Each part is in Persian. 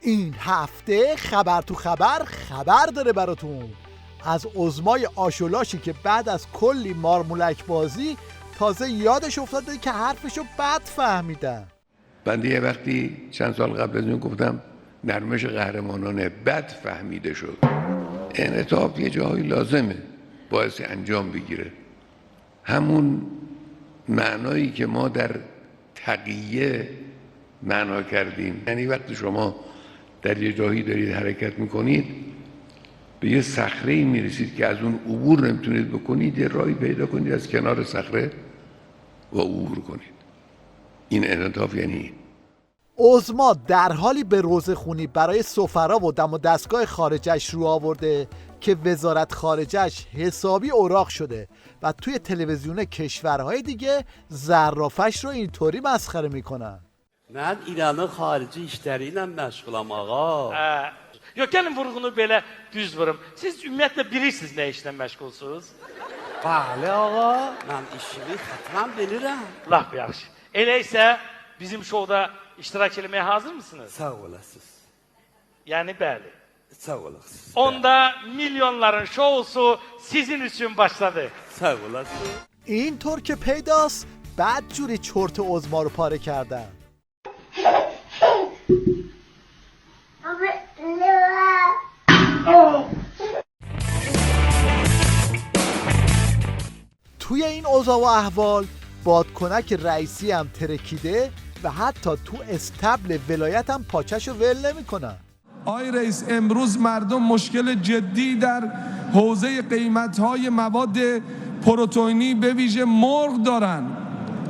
این هفته خبر تو خبر داره براتون از عظمای آشولاشی که بعد از کلی مارمولک بازی تازه یادش افتاده که حرفشو بد فهمیدن. بنده یه وقتی چند سال قبل از اون گفتم نرمش قهرمانانه بد فهمیده شد. انعطاف یه جایی لازمه باعث انجام بگیره. همون معنایی که ما در تقیه معنا کردیم، یعنی وقتی شما در یه جایی دارید حرکت میکنید به یه صخره‌ای میرسید که از اون عبور نمیتونید بکنید، یه راهی پیدا کنید از کنار صخره و عبور کنید. این انعطاف یعنی این. عظما در حالی به روزخونی برای سفرا و دم و دستگاه خارجش رو آورده که وزارت خارجش حسابی اوراق شده و توی تلویزیون کشورهای دیگه زرافش رو اینطوری مسخره میکنن. من İranın xarici işləriyle məşğulam ağa. Yox, gəlin vurğunu belə düz vurum. Siz ümumiyyətlə bilirsiniz nə işlə məşğulsunuz? Bəli ağa, mən işimi xətmən bilirəm. Lap yaxşı. Elə isə bizim şovda iştirak etməyə hazır mısınız? Sağ olasınız. Yəni bəli. Sağ olasınız. Onda milyonların şovusu sizin üçün başladı. Sağ olasınız. اینطور که پیداست بعد جوری چرت عظما رو پاره کردن. توی این اوضاع و احوال بادکنک رئیسی هم ترکیده و حتی تو استبل ولایت هم پاچشو ول نمی‌کنن. آقای رئیس، امروز مردم مشکل جدی در حوزه قیمت‌های مواد پروتئینی به ویژه مرغ دارن.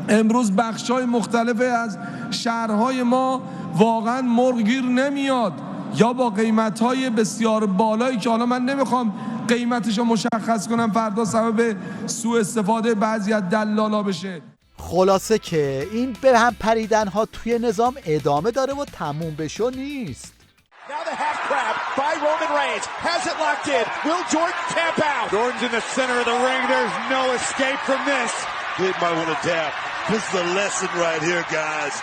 امروز بخش‌های مختلف از شهرهای ما واقعا مرغ گیر نمیاد یا با قیمت‌های بسیار بالایی که حالا من نمیخوام قیمتشو مشخص کنم فردا سبب سوء استفاده بعضی از دلالا بشه. خلاصه که این به هم پریدن ها توی نظام ادامه داره و تموم بشو نیست. Now the half crab by Roman Reigns has it locked in. Will Jordan tap out? Jordan's in the center of the ring. There's no escape from this. Kid might want to tap. This is a lesson right here, guys.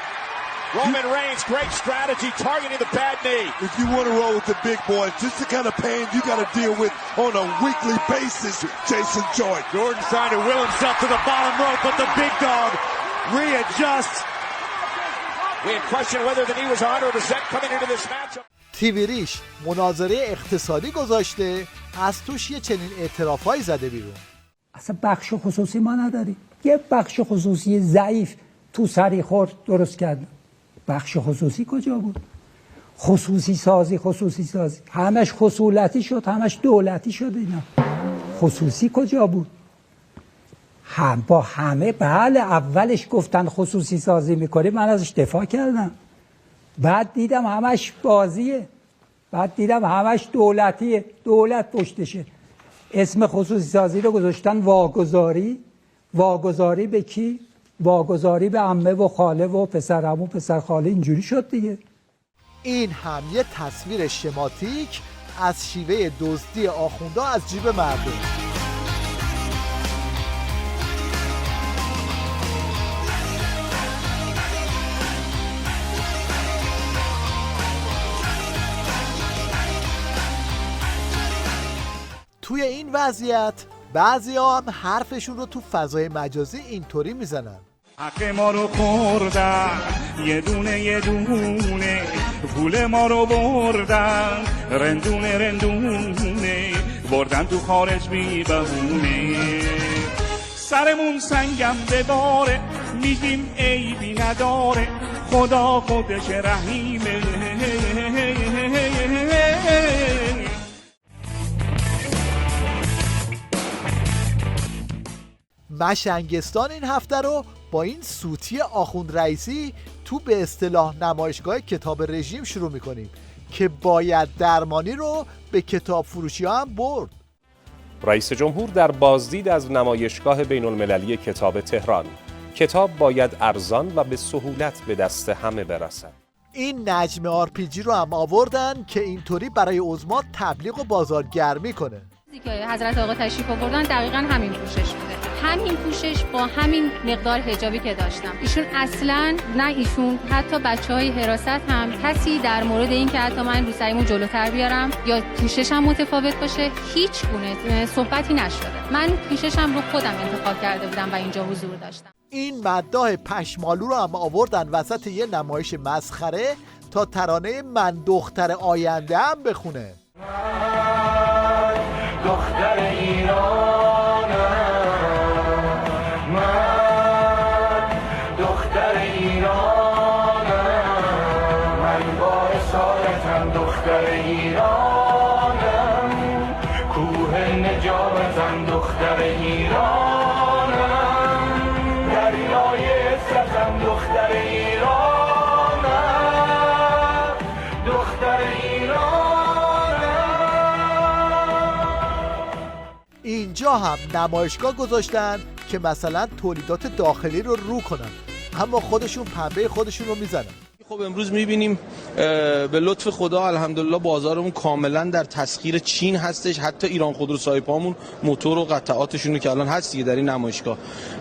Roman Reigns, great strategy, targeting the bad knee. If you want to roll with the big boys, this is the kind of pain you got to deal with on a weekly basis. Jason Jordan. Jordan trying to will himself to the bottom rope, but the big dog readjusts. We in question whether the knee was on or the set coming into this matchup. تیوی ریش مناظره اقتصادی گذاشته، از توش یه چنین اعترافایی زده بیرون. اصلا بخش خصوصی ما نداریم. یه بخش خصوصی ضعیف تو سری خورد درست کردن. بخش خصوصی کجا بود؟ خصوصی سازی همش خصولتی شد، همش دولتی شد. اینا خصوصی کجا بود؟ هم با همه بله اولش گفتن خصوصی سازی میکنیم، من ازش دفاع کردم. بعد دیدم همش بازیه، بعد دیدم همش دولتیه، دولت پشتشه. اسم خصوصی سازی رو گذاشتن واگذاری به کی؟ واگذاری به عمه و خاله و پسر عمو پسر خاله. اینجوری شد دیگه. این هم یه تصویر شماتیک از شیوه دزدی آخوندا از جیب مردم. توی این وضعیت بعضی‌ها هم حرفشون رو تو فضای مجازی اینطوری میزنن. حق ما رو خوردن یه دونه پول ما رو بردن رندونه بردن تو خارج بی بهونه سرمون سنگم بباره میگیم عیبی نداره خدا خودش رحیمه. مشنگستان این هفته رو با این سوتی آخوند رئیسی تو به اصطلاح نمایشگاه کتاب رژیم شروع میکنیم که باید درمانی رو به کتاب فروشی ها هم برد. رئیس جمهور در بازدید از نمایشگاه بین المللی کتاب تهران: کتاب باید ارزان و به سهولت به دست همه برسد. این نجم آرپیجی رو هم آوردن که اینطوری برای عظما تبلیغ و بازارگرمی کنه. که حضرت آقا تشریف آوردن دقیقاً همین پوشش میده. همین پوشش با همین مقدار حجابی که داشتم. ایشون اصلاً نه ایشون، حتی بچه‌های حراست هم کسی در مورد این که حتی من روسریمو جلوتر بیارم یا پوششم متفاوت باشه هیچ گونه صحبتی نشده. من پوششم رو خودم انتخاب کرده بودم و اینجا حضور داشتم. این مداح پشمالو رو هم آوردن وسط یه نمایش مسخره تا ترانه من دختر آینده هم بخونه. دختر ایرانم، من دختر ایرانم، من با اصالتم دختر ایرانم، کوه نجاتم دختر ایرانم، دریای عزتم دختر ایرانم، دختر ایرانم. اینجا هم نمایشگاه گذاشتن که مثلا تولیدات داخلی رو کنن، اما خودشون پنبه خودشون رو میزنن. خب امروز میبینیم به لطف خدا الحمدلله بازارمون کاملا در تسخیر چین هستش. حتی ایران خودرو سایپامون موتور و قطعاتشون که الان هست دیگه در این نمایشگاه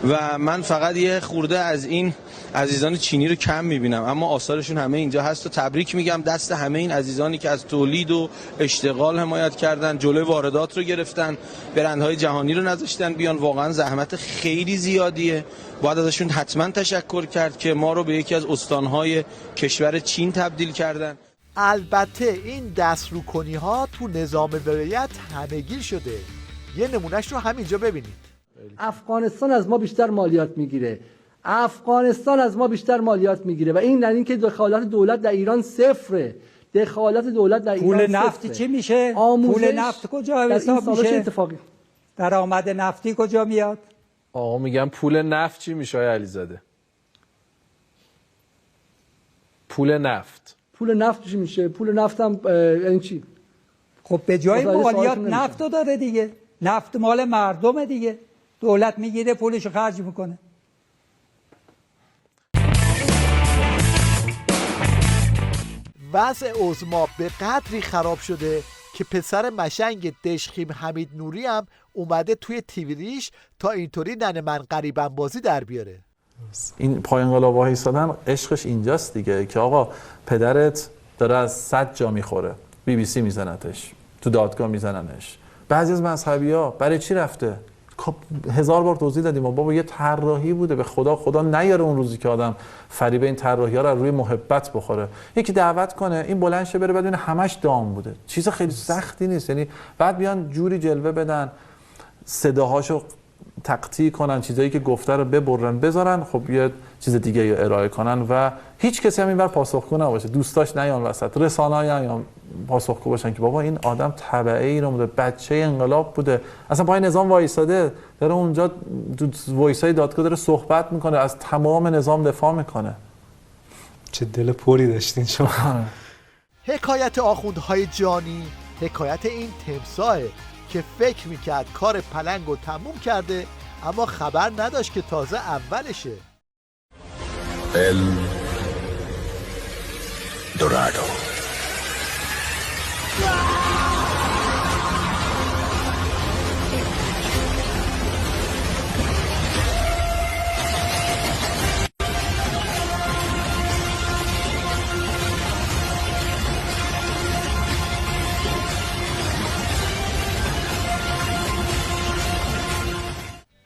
و من فقط یه خورده از این عزیزان چینی رو کم میبینم، اما آثارشون همه اینجا هست و تبریک میگم دست همه این عزیزانی که از تولید و اشتغال حمایت کردن، جلوی واردات رو گرفتن، برندهای جهانی رو نذاشتن بیان. واقعا زحمت خیلی زیادیه، باید ازشون حتما تشکر کرد که ما رو به یکی از استانهای کشور چین تبدیل کردن. البته این دست روکنی ها تو نظام ولایت همه‌گیر شده. یه نمونهش رو همینجا ببینید. افغانستان از ما بیشتر مالیات میگیره، افغانستان از ما بیشتر مالیات میگیره و این در این که دخالت دولت در ایران صفره. دخالت دولت در ایران پول نفتی چی میشه؟ پول نفت کجا حساب میشه؟ اتفاقی درآمد نفتی کجا میاد؟ آقا میگم پول نفت چی میشه آقای علیزاده؟ پول نفت چی میشه؟ پول نفت هم یعنی چی؟ خب به جای مالیات نفت رو داره دیگه. نفت مال مردمه دیگه. دولت میگیره پولشو خرج میکنه. وضع عظما به قدری خراب شده که پسر مشنگ دشخیم حمید نوری هم اومده توی تیویریش تا اینطوری ننه من غریبم بازی در بیاره. این پای انقلاب وایسادن عشقش اینجاست دیگه که آقا پدرت داره از 100 جا میخوره، BBC میزنتش، تو دادگاه میزننش. بعضی از مذهبی‌ها برای چی رفته؟ 1000 بار توضیح دادیم بابا یه طراحی بوده، به خدا نیاره اون روزی که آدم فریب این طراحی‌ها رو روی محبت بخوره. یکی دعوت کنه این بلند شه بره بدون همش دام بوده. چیز خیلی سختی نیست، یعنی بعد بیان جوری جلوه بدن، صداهاشو تقطیع کنن، چیزایی که گفته رو ببرن بذارن، خب یه چیز دیگه رو ارائه کنن و هیچ کسی هم اینور پاسخگو نباشه، دوستاش نیان وسط، رسانه‌ها نیان پاسخگو باشن که بابا این آدم تبعه ایران بوده، بچه انقلاب بوده، اصلا پای نظام وایساده، داره اونجا وایسای دادگاه داره صحبت میکنه، از تمام نظام دفاع میکنه. چه دل پوری داشتین شما. حکایت آخوندهای جانی حکایت این تمساهه که فکر میکرد کار پلنگو تموم کرده اما خبر نداشت که تازه اولشه. El Dorado.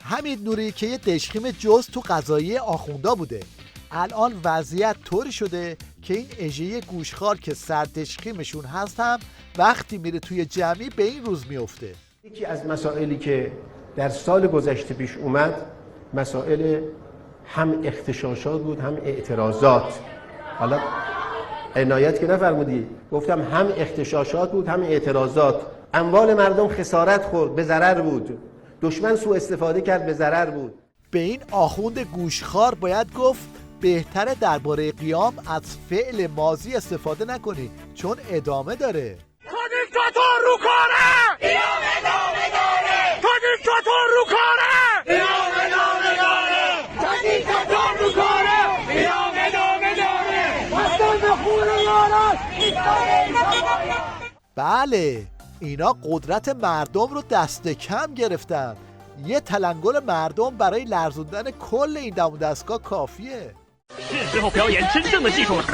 حمید نوری که یه دشخیم جز تو قضایی آخوندا بوده، الان وضعیت طوری شده که این اژه گوشخوار که سردشخیمشون هست هم وقتی میره توی جمعی به این روز میفته. یکی از مسائلی که در سال گذشته پیش اومد مسائل هم اغتشاشات بود هم اعتراضات. حالا عنایت که نفرمودی، گفتم هم اغتشاشات بود هم اعتراضات. اموال مردم خسارت خورد، به ضرر بود، دشمن سوء استفاده کرد، به ضرر بود. به این آخوند گوشخوار باید گفت بهتره درباره قیام از فعل ماضی استفاده نکنی چون ادامه داره. تا دیکتاتور رو کاره قیام ادامه داره، تا دیکتاتور رو کاره قیام ادامه داره، تا دیکتاتور رو کاره قیام ادامه داره، مستان به خون یاران بله اینا قدرت مردم رو دست کم گرفتن یه تلنگر مردم برای لرزوندن کل این دم و دستگاه کافیه. 是时候表演真正的技术了。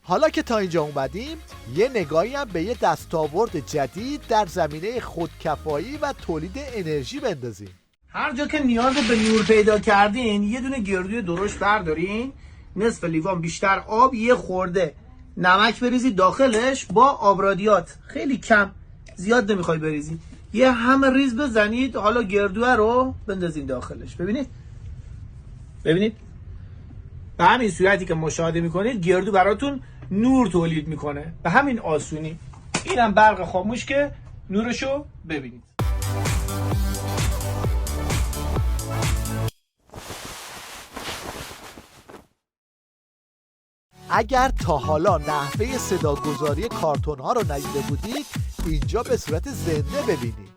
حالا که تا اینجا اومدیم یه نگاهی هم به یه دستاورد جدید در زمینه خودکفایی و تولید انرژی بندازیم. هر جا که نیاز به نور پیدا کردین یه دونه گردوی درشت بردارین، نصف لیوان بیشتر آب، یه خورده نمک بریزید داخلش با آبرادیات، خیلی کم، زیاد نمیخوای بریزید، یه همه ریز بزنید. حالا گردوه رو بندازین داخلش. ببینید به همین صورتی که مشاهده میکنید گردو براتون نور تولید میکنه به همین آسونی. اینم برق خاموش که نورشو ببینید. اگر تا حالا نحوه صداگذاری کارتون ها رو ندیده بودید اینجا به صورت زنده ببینید.